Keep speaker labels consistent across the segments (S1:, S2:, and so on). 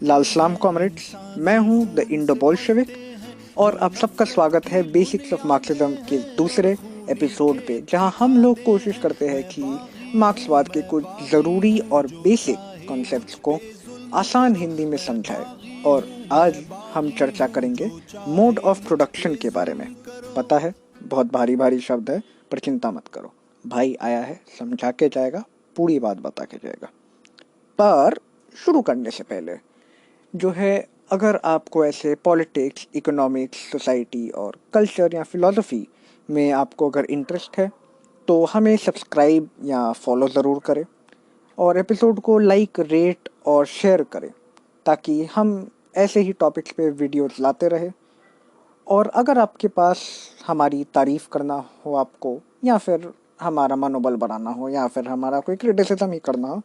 S1: लाल सलाम कॉमरेड्स। मैं हूं द इंडो बोल्शेविक और आप सबका स्वागत है बेसिक्स ऑफ मार्क्सिज्म के दूसरे एपिसोड पे, जहां हम लोग कोशिश करते हैं कि मार्क्सवाद के कुछ ज़रूरी और बेसिक कॉन्सेप्ट्स को आसान हिंदी में समझाए। और आज हम चर्चा करेंगे मोड ऑफ प्रोडक्शन के बारे में। पता है बहुत भारी भारी शब्द है, पर चिंता मत करो, भाई आया है समझा के जाएगा, पूरी बात बता के जाएगा। पर शुरू करने से पहले जो है, अगर आपको ऐसे पॉलिटिक्स, इकोनॉमिक्स, सोसाइटी और कल्चर या फिलॉसफी में आपको अगर इंटरेस्ट है तो हमें सब्सक्राइब या फॉलो ज़रूर करें और एपिसोड को लाइक, रेट और शेयर करें ताकि हम ऐसे ही टॉपिक्स पे वीडियोस लाते रहे। और अगर आपके पास हमारी तारीफ़ करना हो आपको, या फिर हमारा मनोबल बढ़ाना हो, या फिर हमारा कोई क्रिटिसिज्म ही करना हो,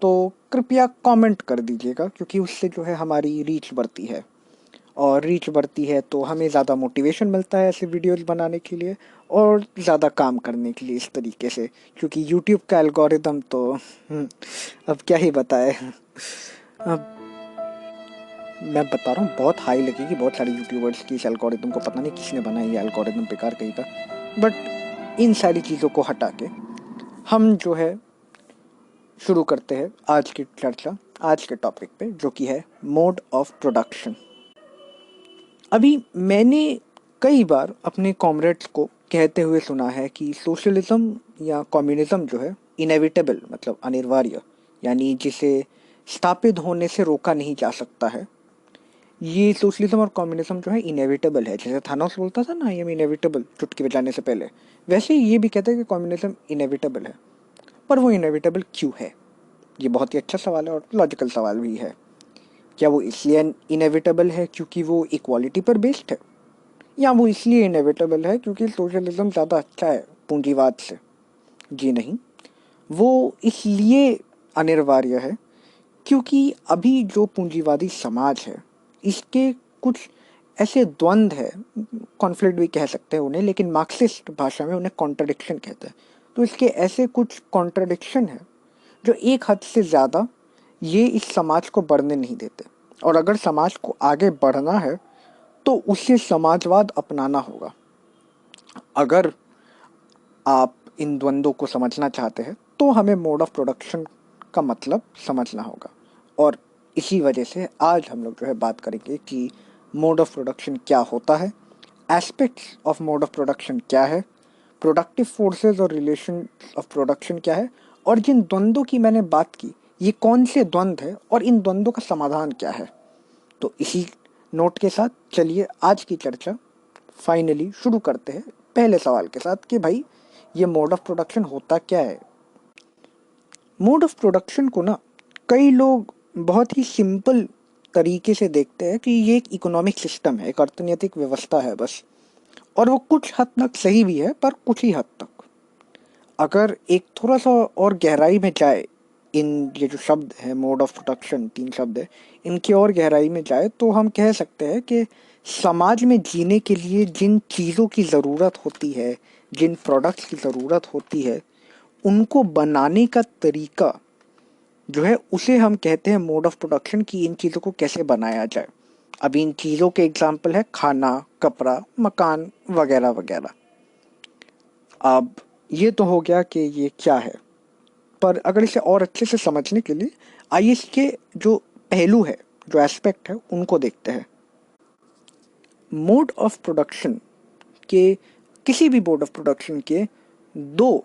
S1: तो कृपया कमेंट कर दीजिएगा, क्योंकि उससे जो है हमारी रीच बढ़ती है। और रीच बढ़ती है तो हमें ज़्यादा मोटिवेशन मिलता है ऐसे वीडियोस बनाने के लिए और ज़्यादा काम करने के लिए इस तरीके से। क्योंकि यूट्यूब का एल्गोरिदम तो अब क्या ही बताए। अब मैं बता रहा हूँ, बहुत हाई लगेगी बहुत सारे यूट्यूबर्स की इस एल्गोरिदम को, पता नहीं किसने बनाया ये एल्गोरिदम, बेकार कहीं का। बट इन सारी चीज़ों को हटा के हम जो है शुरू करते हैं आज की चर्चा, आज के टॉपिक पे, जो कि है मोड ऑफ प्रोडक्शन। अभी मैंने कई बार अपने कॉमरेड्स को कहते हुए सुना है कि सोशलिज्म या कम्युनिज्म जो है इनेविटेबल, मतलब अनिवार्य, यानी जिसे स्थापित होने से रोका नहीं जा सकता है। ये सोशलिज्म और कम्युनिज्म जो है इनेविटेबल है, जैसे थानोस बोलता था ना, आई एम इनेविटेबल चुटकी बजाने से पहले, वैसे ही ये भी कहते हैं कि कम्युनिज्म इनेविटेबल है। पर वो इनेविटेबल क्यों है? ये बहुत ही अच्छा सवाल है और लॉजिकल सवाल भी है। क्या वो इसलिए इनेविटेबल है क्योंकि वो इक्वालिटी पर बेस्ड है, या वो इसलिए इनेविटेबल है क्योंकि सोशलिज्म ज़्यादा अच्छा है पूंजीवाद से? जी नहीं, वो इसलिए अनिवार्य है क्योंकि अभी जो पूंजीवादी समाज है, इसके कुछ ऐसे द्वंद्व है, कॉन्फ्लिक्ट भी कह सकते हैं उन्हें, लेकिन मार्क्सिस्ट भाषा में उन्हें कॉन्ट्रडिक्शन कहते हैं। तो इसके ऐसे कुछ कॉन्ट्रडिक्शन है जो एक हद से ज़्यादा ये इस समाज को बढ़ने नहीं देते। और अगर समाज को आगे बढ़ना है तो उसे समाजवाद अपनाना होगा। अगर आप इन द्वंद्वों को समझना चाहते हैं तो हमें मोड ऑफ प्रोडक्शन का मतलब समझना होगा। और इसी वजह से आज हम लोग जो है बात करेंगे कि मोड ऑफ प्रोडक्शन क्या होता है, aspects of mode of production क्या है, प्रोडक्टिव फोर्सेस और रिलेशन ऑफ प्रोडक्शन क्या है, और जिन द्वंद्वों की मैंने बात की, ये कौन से द्वंद्व है और इन द्वंद्वों का समाधान क्या है। तो इसी नोट के साथ चलिए आज की चर्चा फाइनली शुरू करते हैं पहले सवाल के साथ कि भाई ये मोड ऑफ प्रोडक्शन होता क्या है। मोड ऑफ प्रोडक्शन को ना कई लोग बहुत ही सिंपल तरीके से देखते हैं कि ये एक इकोनॉमिक सिस्टम है, एक अर्थनैतिक व्यवस्था है बस। और वो कुछ हद तक सही भी है, पर कुछ ही हद तक। अगर एक थोड़ा सा और गहराई में जाए, इन ये जो शब्द है मोड ऑफ प्रोडक्शन, तीन शब्द है, इनकी और गहराई में जाए तो हम कह सकते हैं कि समाज में जीने के लिए जिन चीज़ों की ज़रूरत होती है, जिन प्रोडक्ट्स की ज़रूरत होती है, उनको बनाने का तरीका जो है उसे हम कहते हैं मोड ऑफ प्रोडक्शन, कि इन चीज़ों को कैसे बनाया जाए। अब इन चीज़ों के एग्जाम्पल है खाना, कपड़ा, मकान वगैरह वगैरह। अब ये तो हो गया कि ये क्या है, पर अगर इसे और अच्छे से समझने के लिए आइए इसके जो पहलू है, जो एस्पेक्ट है, उनको देखते हैं। मोड ऑफ प्रोडक्शन के, किसी भी मोड ऑफ प्रोडक्शन के दो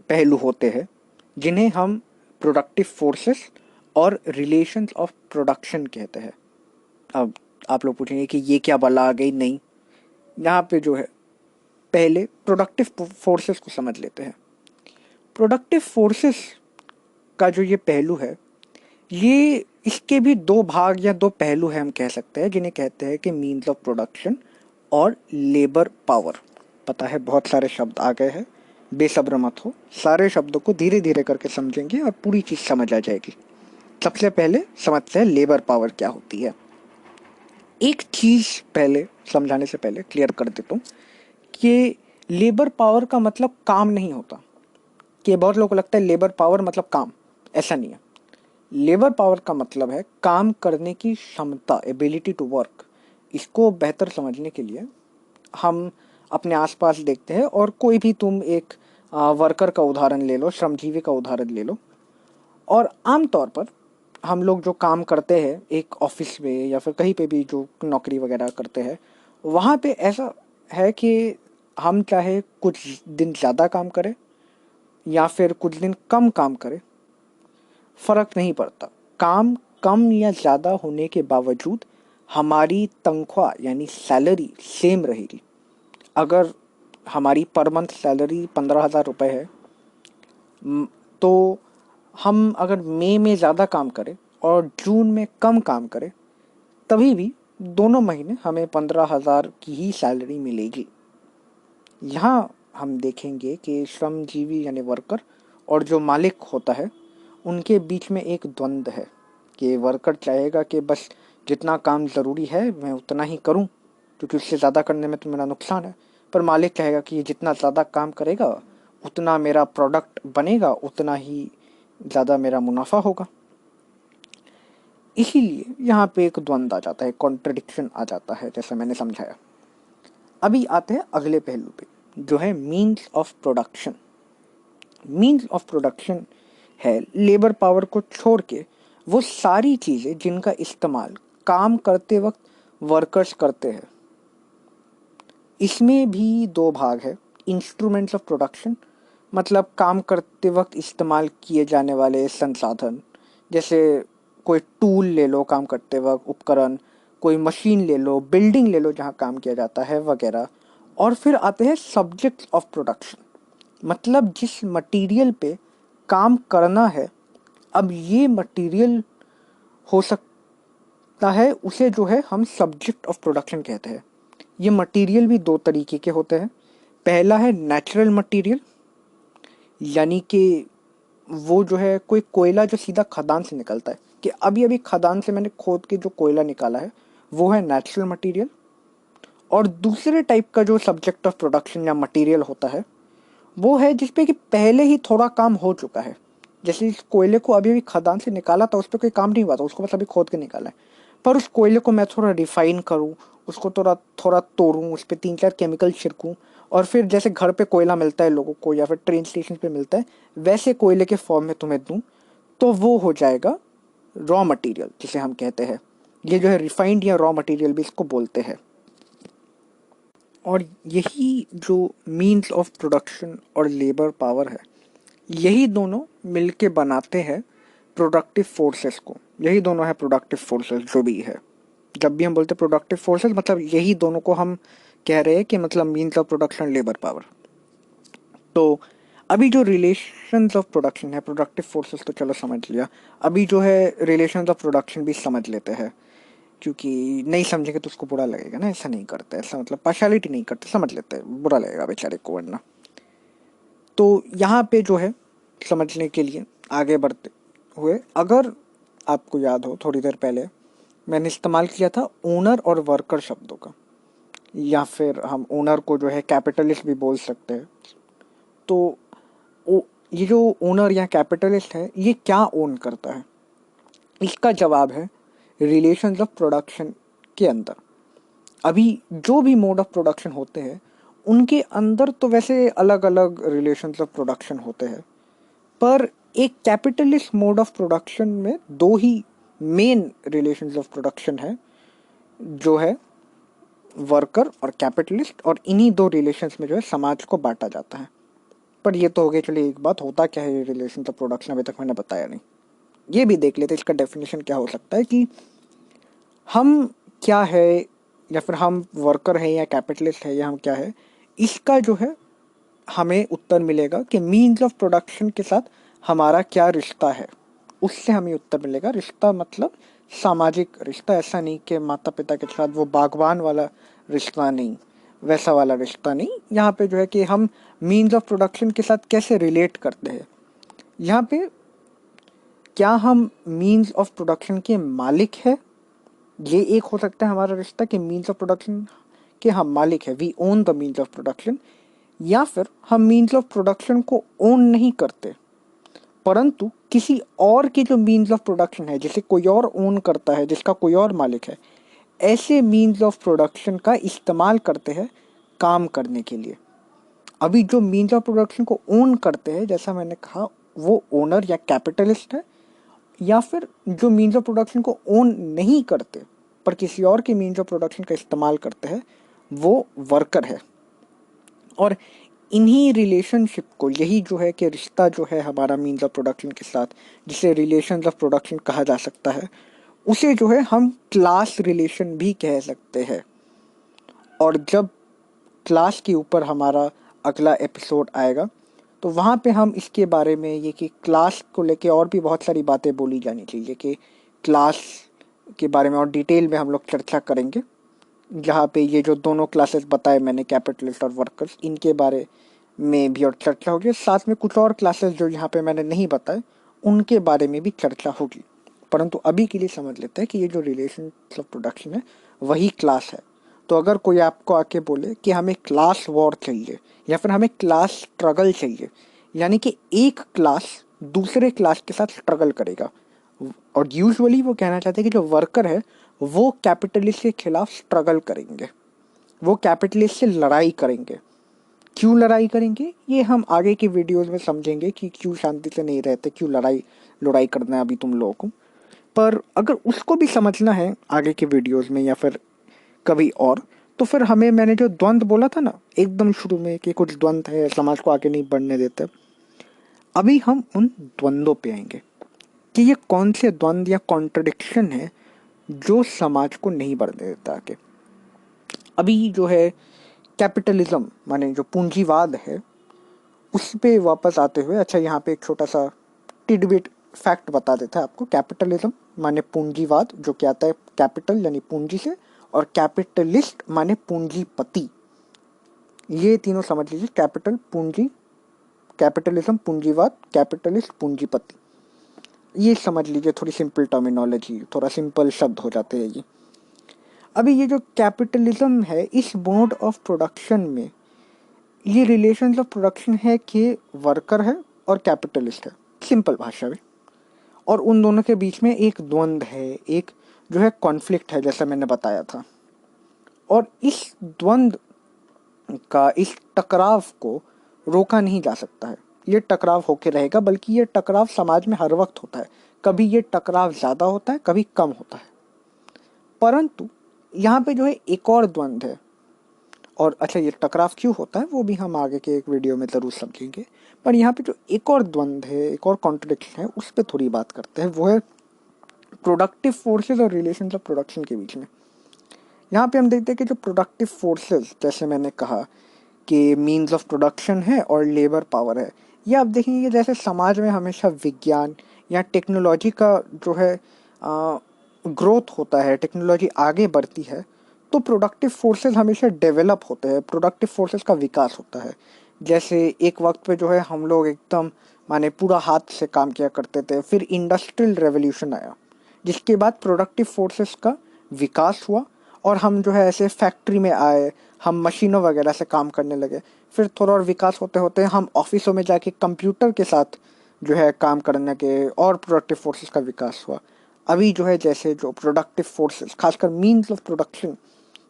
S1: पहलू होते हैं जिन्हें हम प्रोडक्टिव फोर्सेस और रिलेशंस ऑफ प्रोडक्शन कहते हैं। अब आप लोग पूछेंगे कि ये क्या बला आ गई? नहीं, यहाँ पे जो है पहले प्रोडक्टिव फोर्सेस को समझ लेते हैं। प्रोडक्टिव फोर्सेस का जो ये पहलू है, ये इसके भी दो भाग या दो पहलू हैं हम कह सकते हैं, जिन्हें कहते हैं कि मीन्स ऑफ प्रोडक्शन और लेबर पावर। पता है बहुत सारे शब्द आ गए हैं, बेसब्र मत हो, सारे शब्दों को धीरे धीरे करके समझेंगे और पूरी चीज़ समझ आ जाएगी। सबसे पहले समझते हैं लेबर पावर क्या होती है। एक चीज़ पहले समझाने से पहले क्लियर कर देता हूँ कि लेबर पावर का मतलब काम नहीं होता। कि बहुत लोगों को लगता है लेबर पावर मतलब काम, ऐसा नहीं है। लेबर पावर का मतलब है काम करने की क्षमता, एबिलिटी टू वर्क। इसको बेहतर समझने के लिए हम अपने आसपास देखते हैं, और कोई भी तुम एक वर्कर का उदाहरण ले लो, श्रमजीवी का उदाहरण ले लो। और आमतौर पर हम लोग जो काम करते हैं एक ऑफिस में या फिर कहीं पे भी जो नौकरी वगैरह करते हैं, वहाँ पे ऐसा है कि हम चाहे कुछ दिन ज़्यादा काम करें या फिर कुछ दिन कम काम करें, फर्क नहीं पड़ता। काम कम या ज़्यादा होने के बावजूद हमारी तनख्वाह यानी सैलरी सेम रहेगी। अगर हमारी पर मंथ सैलरी 15,000 रुपये है, तो हम अगर मई में ज़्यादा काम करें और जून में कम काम करें, तभी भी दोनों महीने हमें 15,000 की ही सैलरी मिलेगी। यहाँ हम देखेंगे कि श्रमजीवी यानी वर्कर और जो मालिक होता है, उनके बीच में एक द्वंद्व है कि वर्कर चाहेगा कि बस जितना काम ज़रूरी है मैं उतना ही करूं, क्योंकि उससे ज़्यादा करने में तो मेरा नुकसान है। पर मालिक चाहेगा कि ये जितना ज़्यादा काम करेगा उतना मेरा प्रोडक्ट बनेगा, उतना ही ज़्यादा मेरा मुनाफा होगा। इसीलिए यहाँ पे एक द्वंद्व आ जाता है, कॉन्ट्रडिक्शन आ जाता है, जैसा मैंने समझाया। अभी आते हैं अगले पहलू पे, जो है means of production. Means of production है लेबर पावर को छोड़ के वो सारी चीज़ें जिनका इस्तेमाल काम करते वक्त वर्कर्स करते हैं। इसमें भी दो भाग है। इंस्ट्रूमेंट्स ऑफ प्रोडक्शन मतलब काम करते वक्त इस्तेमाल किए जाने वाले संसाधन, जैसे कोई टूल ले लो काम करते वक्त, उपकरण, कोई मशीन ले लो, बिल्डिंग ले लो जहाँ काम किया जाता है वगैरह। और फिर आते हैं सब्जेक्ट्स ऑफ प्रोडक्शन, मतलब जिस मटेरियल पे काम करना है, अब ये मटेरियल हो सकता है, उसे जो है हम सब्जेक्ट ऑफ प्रोडक्शन कहते हैं। ये मटेरियल भी दो तरीके के होते हैं। पहला है नेचुरल मटेरियल, यानी कि वो जो है कोई कोयला जो सीधा खदान से निकलता है, कि अभी अभी खदान से मैंने खोद के जो कोयला निकाला है, वो है नेचुरल मटेरियल। और दूसरे टाइप का जो सब्जेक्ट ऑफ प्रोडक्शन या मटेरियल होता है, वो है जिसपे कि पहले ही थोड़ा काम हो चुका है। जैसे इस कोयले को अभी अभी खदान से निकाला था, उस पर कोई काम नहीं हुआ था, उसको बस अभी खोद के निकाला है। पर उस कोयले को मैं थोड़ा रिफाइन करूँ, उसको थोड़ा थोड़ा तोड़ूँ, उस पर 3-4 केमिकल छिड़कूँ, और फिर जैसे घर पे कोयला मिलता है लोगों को या फिर ट्रेन स्टेशन पे मिलता है, वैसे कोयले के फॉर्म में तुम्हें दूँ, तो वो हो जाएगा रॉ मटेरियल, जिसे हम कहते हैं। ये जो है रिफाइंड या रॉ मटेरियल भी इसको बोलते हैं। और यही जो मीन्स ऑफ प्रोडक्शन और लेबर पावर है, यही दोनों मिलके बनाते हैं प्रोडक्टिव फोर्सेस को। यही दोनों है प्रोडक्टिव फोर्सेस जो भी है। जब भी हम बोलते हैं प्रोडक्टिव फोर्सेस, मतलब यही दोनों को हम कह रहे हैं कि मतलब means of production, labour power. तो अभी जो रिलेशंस ऑफ प्रोडक्शन है, प्रोडक्टिव फोर्सेस तो चलो समझ लिया, अभी जो है रिलेशंस ऑफ प्रोडक्शन भी समझ लेते हैं, क्योंकि नहीं समझेंगे तो उसको बुरा लगेगा ना। ऐसा नहीं करते, ऐसा मतलब पार्शलिटी नहीं करते, समझ लेते हैं, बुरा लगेगा बेचारे को वरना। तो यहाँ पे जो है समझने के लिए आगे बढ़ते हुए, अगर आपको याद हो थोड़ी देर पहले मैंने इस्तेमाल किया था ओनर और वर्कर शब्दों का, या फिर हम ओनर को जो है कैपिटलिस्ट भी बोल सकते हैं। तो ये जो ओनर या कैपिटलिस्ट है, ये क्या ओन करता है? इसका जवाब है रिलेशंस ऑफ प्रोडक्शन के अंदर। अभी जो भी मोड ऑफ प्रोडक्शन होते हैं, उनके अंदर तो वैसे अलग अलग रिलेशंस ऑफ प्रोडक्शन होते हैं, पर एक कैपिटलिस्ट मोड ऑफ प्रोडक्शन में दो ही मेन रिलेशंस ऑफ प्रोडक्शन है, जो है वर्कर और कैपिटलिस्ट। और इन्हीं दो रिलेशंस में जो है समाज को बांटा जाता है। पर ये तो हो गया, चलिए एक बात, होता क्या है ये रिलेशन ऑफ प्रोडक्शन, अभी तक मैंने बताया नहीं। ये भी देख लेते इसका डेफिनेशन क्या हो सकता है, कि हम क्या है, या फिर हम वर्कर हैं या कैपिटलिस्ट है, या हम क्या है। इसका जो है हमें उत्तर मिलेगा कि मीन्स ऑफ प्रोडक्शन के साथ हमारा क्या रिश्ता है, उससे हमें उत्तर मिलेगा। रिश्ता मतलब सामाजिक रिश्ता, ऐसा नहीं कि माता पिता के साथ वो बागवान वाला रिश्ता नहीं, वैसा वाला रिश्ता नहीं। यहाँ पे जो है कि हम मीन्स ऑफ प्रोडक्शन के साथ कैसे रिलेट करते हैं। यहाँ पे क्या हम मीन्स ऑफ प्रोडक्शन के मालिक है, ये एक हो सकता है हमारा रिश्ता, कि मीन्स ऑफ प्रोडक्शन के हम मालिक है, we own the means of production. या फिर हम मीन्स ऑफ प्रोडक्शन को ओन नहीं करते, परंतु किसी और के जो मीन्स ऑफ प्रोडक्शन है, जिसे कोई और ओन करता है, जिसका कोई और मालिक है, ऐसे मीन्स ऑफ प्रोडक्शन का इस्तेमाल करते हैं काम करने के लिए। अभी जो मीन्स ऑफ प्रोडक्शन को ओन करते हैं, जैसा मैंने कहा, वो ओनर या कैपिटलिस्ट है, या फिर जो मीन्स ऑफ प्रोडक्शन को ओन नहीं करते पर किसी और के मीन्स ऑफ प्रोडक्शन का इस्तेमाल करते हैं, वो वर्कर है। और इन्हीं रिलेशनशिप को, यही जो है कि रिश्ता जो है हमारा मीन्स ऑफ प्रोडक्शन के साथ, जिसे रिलेशंस ऑफ प्रोडक्शन कहा जा सकता है, उसे जो है हम क्लास रिलेशन भी कह सकते हैं। और जब क्लास के ऊपर हमारा अगला एपिसोड आएगा तो वहाँ पे हम इसके बारे में, ये कि क्लास को लेके और भी बहुत सारी बातें बोली जानी चाहिए, कि क्लास के बारे में और डिटेल में हम लोग चर्चा करेंगे, जहाँ पे ये जो दोनों क्लासेस बताए मैंने, कैपिटलिस्ट और वर्कर्स, इनके बारे में भी और चर्चा होगी। साथ में कुछ और क्लासेस जो यहाँ पे मैंने नहीं बताए, उनके बारे में भी चर्चा होगी। परंतु अभी के लिए समझ लेते हैं कि ये जो रिलेशन ऑफ प्रोडक्शन है वही क्लास है। तो अगर कोई आपको आके बोले कि हमें क्लास वॉर चाहिए या फिर हमें क्लास स्ट्रगल चाहिए, यानी कि एक क्लास दूसरे क्लास के साथ स्ट्रगल करेगा, और यूजुअली वो कहना चाहते हैं कि जो वर्कर है वो कैपिटलिस्ट के खिलाफ स्ट्रगल करेंगे, वो कैपिटलिस्ट से लड़ाई करेंगे। क्यों लड़ाई करेंगे ये हम आगे की वीडियोस में समझेंगे कि क्यों शांति से नहीं रहते, क्यों लड़ाई लड़ाई करना है अभी तुम लोगों को। पर अगर उसको भी समझना है आगे के वीडियोस में या फिर कभी और, तो फिर हमें, मैंने जो द्वंद्व बोला था ना एकदम शुरू में कि कुछ द्वंद्व है समाज को आगे नहीं बढ़ने देते, अभी हम उन द्वंद्वों पे आएंगे कि ये कौन से द्वंद्व या कॉन्ट्रडिक्शन है जो समाज को नहीं बढ़ने देता आगे। अभी जो है कैपिटलिज्म माने जो पूंजीवाद है, उस पे वापस आते हुए, अच्छा यहाँ पे एक छोटा सा टिडबिट फैक्ट बता देता है आपको। कैपिटलिज्म माने पूंजीवाद, जो क्या आता है कैपिटल यानी पूंजी से, और कैपिटलिस्ट माने पूंजीपति। ये तीनों समझ लीजिए, कैपिटल पूंजी, कैपिटलिज्म पूंजीवाद, कैपिटलिस्ट पूंजीपति। ये समझ लीजिए, थोड़ी सिंपल टर्मिनोलॉजी, थोड़ा सिंपल शब्द हो जाते हैं ये। अभी ये जो कैपिटलिज्म है, इस मोड ऑफ प्रोडक्शन में ये रिलेशंस ऑफ प्रोडक्शन है कि वर्कर है और कैपिटलिस्ट है, सिंपल भाषा में। और उन दोनों के बीच में एक द्वंद्व है, एक जो है कॉन्फ्लिक्ट है, जैसा मैंने बताया था। और इस द्वंद्व का, इस टकराव को रोका नहीं जा सकता है। ये टकराव होके रहेगा, बल्कि ये टकराव समाज में हर वक्त होता है। कभी ये टकराव ज़्यादा होता है, कभी कम होता है। परंतु यहाँ पे जो है एक और द्वंद्व है, और अच्छा ये टकराव क्यों होता है वो भी हम आगे के एक वीडियो में ज़रूर समझेंगे। पर यहाँ पे जो एक और द्वंद्व है, एक और कॉन्ट्रडिक्शन है, उस पर थोड़ी बात करते हैं। वो है प्रोडक्टिव फोर्सेस और रिलेशंस ऑफ प्रोडक्शन के बीच में। यहाँ पे हम देखते हैं कि जो प्रोडक्टिव फोर्सेस, जैसे मैंने कहा कि मीन्स ऑफ प्रोडक्शन है और लेबर पावर है, ये आप देखेंगे जैसे समाज में हमेशा विज्ञान या टेक्नोलॉजी का जो है ग्रोथ होता है, टेक्नोलॉजी आगे बढ़ती है, तो प्रोडक्टिव फोर्सेस हमेशा डेवलप होते हैं, प्रोडक्टिव फोर्सेस का विकास होता है। जैसे एक वक्त पे जो है हम लोग एकदम माने पूरा हाथ से काम किया करते थे, फिर इंडस्ट्रियल रेवोल्यूशन आया, जिसके बाद प्रोडक्टिव फोर्सेस का विकास हुआ और हम जो है ऐसे फैक्ट्री में आए, हम मशीनों वगैरह से काम करने लगे। फिर थोड़ा और विकास होते होते हम ऑफिसों में जाके कंप्यूटर के साथ जो है काम करने के, और प्रोडक्टिव फोर्सेस का विकास हुआ। अभी जो है जैसे जो प्रोडक्टिव फोर्सेस, खासकर मीन्स ऑफ प्रोडक्शन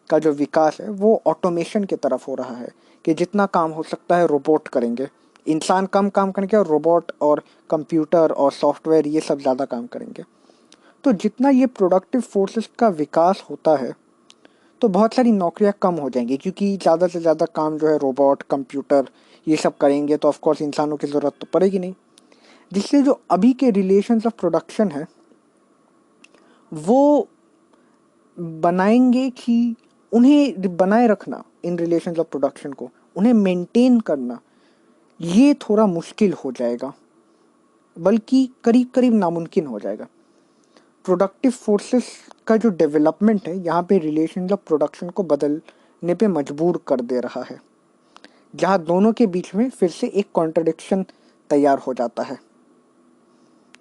S1: का जो विकास है, वो ऑटोमेशन की तरफ हो रहा है, कि जितना काम हो सकता है रोबोट करेंगे, इंसान कम काम करेंगे और रोबोट और कंप्यूटर और सॉफ्टवेयर ये सब ज़्यादा काम करेंगे। तो जितना ये प्रोडक्टिव फोर्सेस का विकास होता है, तो बहुत सारी नौकरियां कम हो जाएंगी, क्योंकि ज़्यादा से ज़्यादा काम जो है रोबोट कंप्यूटर ये सब करेंगे, तो ऑफकोर्स इंसानों की ज़रूरत तो पड़ेगी नहीं। जिससे जो अभी के रिलेशंस ऑफ प्रोडक्शन है वो बनाएंगे कि उन्हें बनाए रखना, इन रिलेशंस ऑफ प्रोडक्शन को उन्हें मेंटेन करना ये थोड़ा मुश्किल हो जाएगा, बल्कि करीब करीब नामुमकिन हो जाएगा। प्रोडक्टिव फोर्सेस का जो डेवलपमेंट है यहाँ पे रिलेशंस ऑफ प्रोडक्शन को बदलने पे मजबूर कर दे रहा है, जहाँ दोनों के बीच में फिर से एक कॉन्ट्रडिक्शन तैयार हो जाता है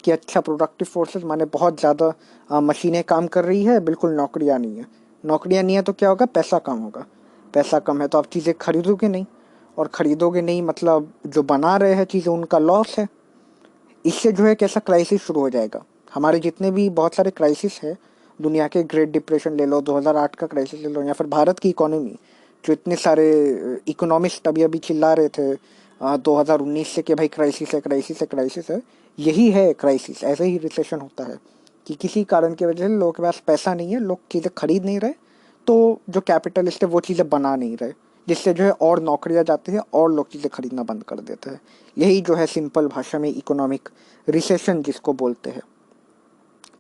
S1: कि अच्छा प्रोडक्टिव फोर्सेस माने बहुत ज़्यादा मशीनें काम कर रही है, बिल्कुल नौकरियाँ नहीं है। नौकरियाँ नहीं है तो क्या होगा, पैसा कम होगा। पैसा कम है तो आप चीज़ें खरीदोगे नहीं, और ख़रीदोगे नहीं मतलब जो बना रहे हैं चीज़ें उनका लॉस है। इससे जो है कैसा क्राइसिस शुरू हो जाएगा। हमारे जितने भी बहुत सारे क्राइसिस है, दुनिया के ग्रेट डिप्रेशन ले लो, 2008 का क्राइसिस ले लो, या फिर भारत की इकोनॉमी, जो इतने सारे इकोनॉमिस्ट अभी अभी चिल्ला रहे थे 2019 से कि भाई क्राइसिस है, क्राइसिस है, क्राइसिस है। यही है क्राइसिस। ऐसे ही रिसेशन होता है कि किसी कारण की वजह से लोगों के पास पैसा नहीं है, लोग चीज़ें खरीद नहीं रहे, तो जो कैपिटलिस्ट है वो चीज़ें बना नहीं रहे, जिससे जो है और नौकरियां जाती हैं और लोग चीज़ें खरीदना बंद कर देते हैं। यही जो है सिंपल भाषा में इकोनॉमिक रिसेशन जिसको बोलते हैं।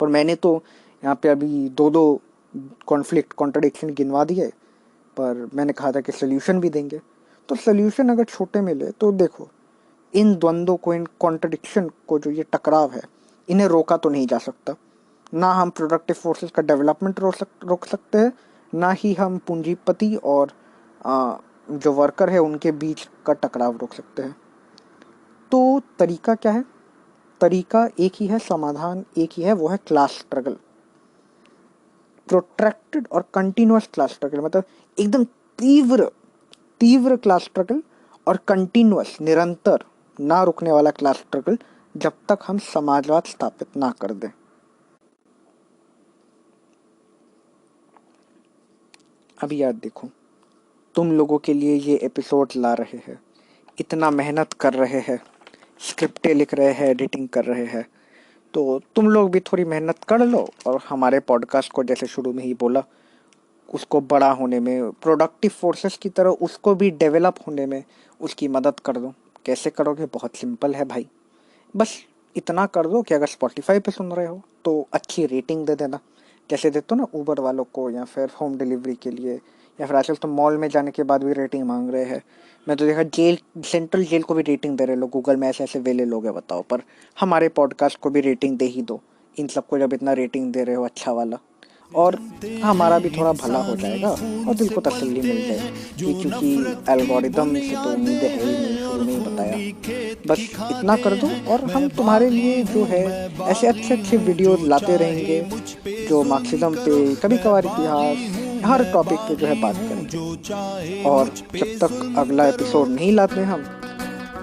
S1: पर मैंने तो यहाँ पे अभी दो दो कॉन्फ्लिक्ट कॉन्ट्रडिक्शन गिनवा दिए, पर मैंने कहा था कि सोल्यूशन भी देंगे। तो सोल्यूशन अगर छोटे मिले तो देखो, इन द्वंद्वों को, इन कॉन्ट्रडिक्शन को, जो ये टकराव है, इन्हें रोका तो नहीं जा सकता। ना हम प्रोडक्टिव फोर्सेस का डेवलपमेंट रोक सकते हैं, ना ही हम पूंजीपति और जो वर्कर है उनके बीच का टकराव रोक सकते हैं। तो तरीका क्या है? तरीका एक ही है, समाधान एक ही है, वो है क्लास स्ट्रगल। प्रोट्रैक्टेड और कंटिन्यूअस क्लास स्ट्रगल, मतलब एकदम तीव्र तीव्र क्लास स्ट्रगल, और कंटिन्यूअस, निरंतर, ना रुकने वाला क्लास स्ट्रगल, जब तक हम समाजवाद स्थापित ना कर दें। अभी याद देखो, तुम लोगों के लिए ये एपिसोड ला रहे हैं, इतना मेहनत कर रहे हैं, स्क्रिप्टें लिख रहे हैं, एडिटिंग कर रहे हैं, तो तुम लोग भी थोड़ी मेहनत कर लो और हमारे पॉडकास्ट को, जैसे शुरू में ही बोला, उसको बड़ा होने में, प्रोडक्टिव फोर्सेस की तरह उसको भी डेवलप होने में उसकी मदद कर दो। कैसे करोगे? बहुत सिंपल है भाई। बस इतना कर दो कि अगर स्पॉटिफाई पे सुन रहे हो तो अच्छी रेटिंग दे देना, जैसे देते हो ना ऊबर वालों को, या फिर होम डिलीवरी के लिए, या फिर आजकल तो मॉल में जाने के बाद भी रेटिंग मांग रहे हैं। मैं तो देखा जेल, सेंट्रल जेल को भी रेटिंग दे रहे लोग, गूगल में ऐसे ऐसे वेले लोग हैं, बताओ। पर हमारे पॉडकास्ट को भी रेटिंग दे ही दो, इन सबको जब इतना रेटिंग दे रहे हो अच्छा वाला, और हमारा भी थोड़ा भला हो जाएगा और दिल को तसल्ली मिल जाएगी, क्योंकि एल्गोरिदम से तो उम्मीदें है ही नहीं, शुरू में ही बताया। बस इतना कर दो और हम तुम्हारे लिए जो है ऐसे अच्छे अच्छे वीडियोस लाते रहेंगे, जो मार्क्सिज्म पे, कभी कभार इतिहास, हर टॉपिक पे जो है बात करेंगे। और जब तक अगला एपिसोड नहीं लाते हम,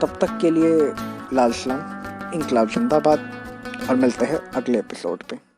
S1: तब तक के लिए लाल सलाम, इनकलाब जिंदाबाद, और मिलते हैं अगले एपिसोड पे।